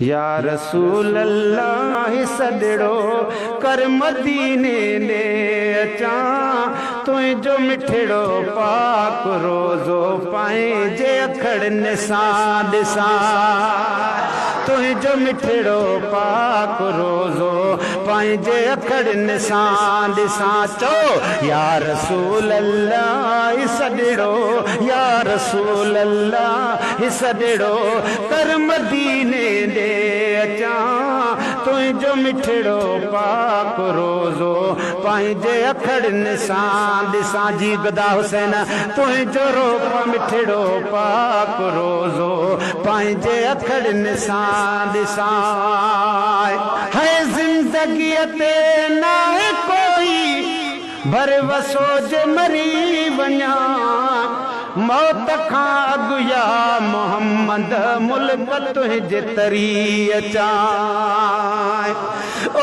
या रसूल अल्लाह सदड़ो कर मदीने ले अचा तुझो मिठड़ो पाक रोज़ो पाए जे अखड़ निसां ॾिसा तुझो मिठड़ो पाक रोज़ो पाए जे अखड़ निसां ॾिसा चो या रसूल अल्लाह सदड़ो या रसूल अल्लाह सदड़ो कर मदीने ले अचा तुझो मिठड़ो पाक रोज़ो पंहिंजे अखड़ निसां ॾिसां जी गदा हुसैन तुझो रूप मिठड़ो पाक रोज़ो पंहिंजे अखड़ निसां ॾिसां है ज़िंदगी ते ना कोई भर वसो जे मरी वञा मौत खां अॻु या मोहम्मद मुल्क तुंहिंजे तरी अचां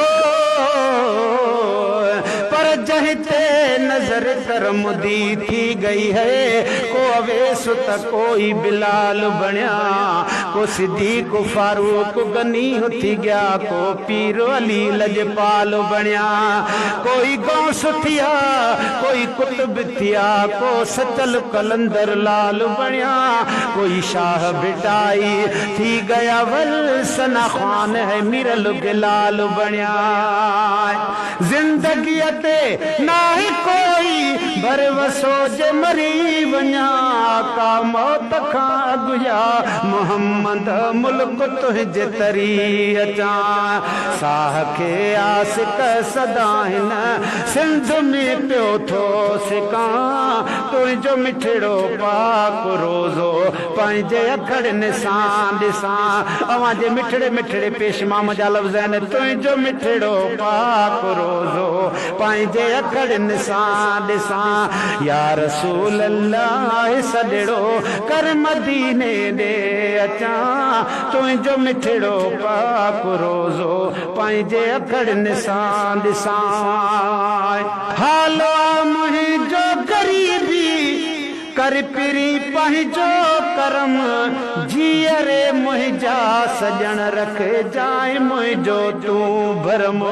ओ पर जहीं ते नजर कर मुदी थी गई है को अवेस त कोई बिलाल बणिया को सिद्दीक फारूक गनी थी गया को पीर अली लजपाल बणिया कोई गौस थिया कोई कुतुब थिया को सचल कलंदर लाल बणिया कोई शाह बिटाई थी गया वल सना खान है मिरल बिलाल बणिया जिंदगी ते ना ही कोई भर वसो जे मरी वञा का मौत खां अॻु या मोहम्मद मुल्क तुंहिंजे तरी अचां साह खे आसिक सदा हिन सिंध में पियो थो सिकां तुंहिंजो मिठड़ो पाक रोज़ो पंहिंजे अखड़ निसां ॾिसां अवां जे मिठड़े मिठड़े पेशमाम जा लफ़्ज़ आहिनि तुंहिंजो मिठड़ो पाक रोज़ो पंहिंजे अखड़ निसां ॾिसां या रसूल अल्लाह सदड़ो कर मदीने ॾे अचां तुंहिंजो मिठड़ो पाक रोज़ो पंहिंजे अखड़ निसां ॾिसां हालो मुंहिंजो गरीबी कर पिरी पंहिंजो करम जीअरे मुंहिंजा सजण रख जाए मुंहिंजो तूं भरम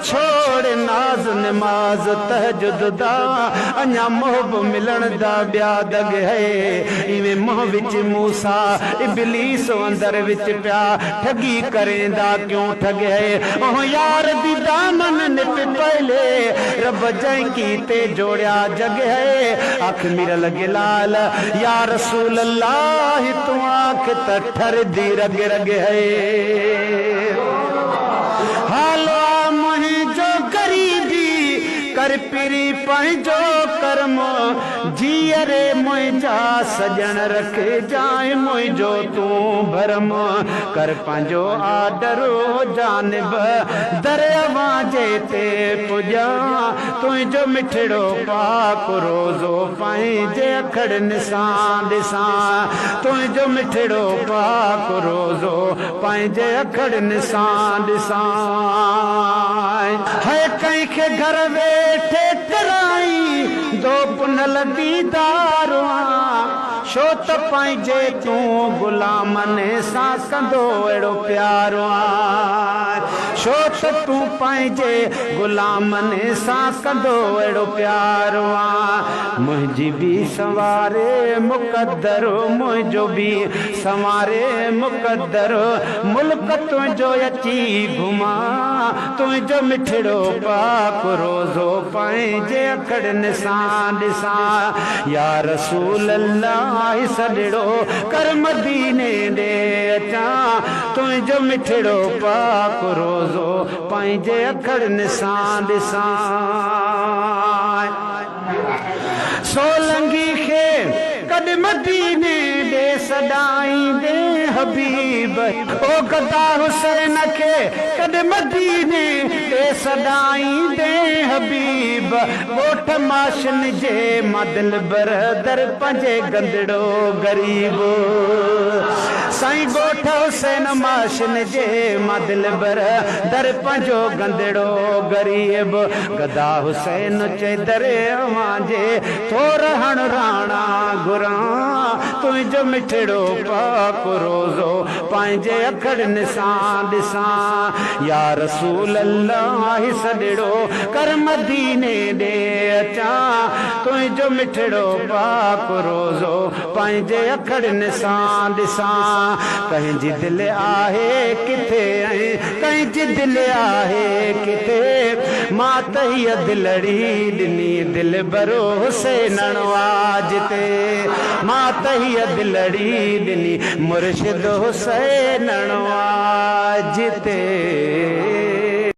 छोड़ नाज नमाज तहजुद दा अञा मोहब मिलन दा ब्या दग है इवे मोह विच मूसा इबलीस अंदर विच प्या ठगी करेंदा क्यों ठग है ओ यार दी दामन निप पहले रब जै कीते जोड़या जग है आख मिरल गिलाल या रसूल अल्लाह तू आख तठर दी रग रग है हालो कर पिरी पंहिंजो कर्म जीअरे मुंहिंजा सजण रख जाए मुंहिंजो तूं भरम कर पंहिंजो आडर जानिब दरियावां जे ते पुॼा तुंहिंजो मिठड़ो पाक रोज़ो पंहिंजे अखड़ निसां ॾिसां तुंहिंजो मिठड़ो पाक रोज़ो पंहिंजे अखड़ निसां ॾिसां है कंहिंखे घर वेठे कराई दो पुनल दीदार छो त पंहिंजे तूं गुलामनि सां कंदो अहिड़ो प्यार छो त तूं पंहिंजे गुलामनि सां कंदो अहिड़ो प्यार मुंहिंजी बि संवारे मुक़दर मुंहिंजो बि संवारे मुक़दर मुल्क तुंहिंजो अची घुमा तुंहिंजो मिठड़ो पाक रोज़ो पंहिंजे अखड़ निसां ॾिसां या रसूल अल्लाह सदड़ो कर मदीने ॾे अचां तुंहिंजो मिठड़ो पाक रोज़ो पंहिंजे अखड़ निसां ॾिसां सोलंगी खे कॾ मदीने ॾे सॾाईंदे हबीब ओ गदा हुसैन के कद मदीने ते सदाई दे हबीब गोठ माशन जे मदल बरदर पंजे गंदड़ो गरीब साईं गोठ हुसैन माशन जे मदल बरदर पंजो गंदड़ो गरीब गदा हुसैन चे दरे मांजे थोर हण राणा गुरा तुझो मिठड़ो पाक रोज़ो पंहिंजे अखड़नि सां ॾिसां या रसूल अल्लाह सॾड़ो कर मदीने ॾे अचां तुझो मिठड़ो पाक रोज़ो पंहिंजे अखड़नि सां ॾिसां कंहिंजी दिलि आहे किथे ऐं कंहिंजी दिलि आहे किथे मां त हीअ दिलड़ी ॾिनी दिल भरो हुसैन नवाज ते मां त हीअ दिलड़ी ॾिनी मुर्शिद हुसैन नवाज ते।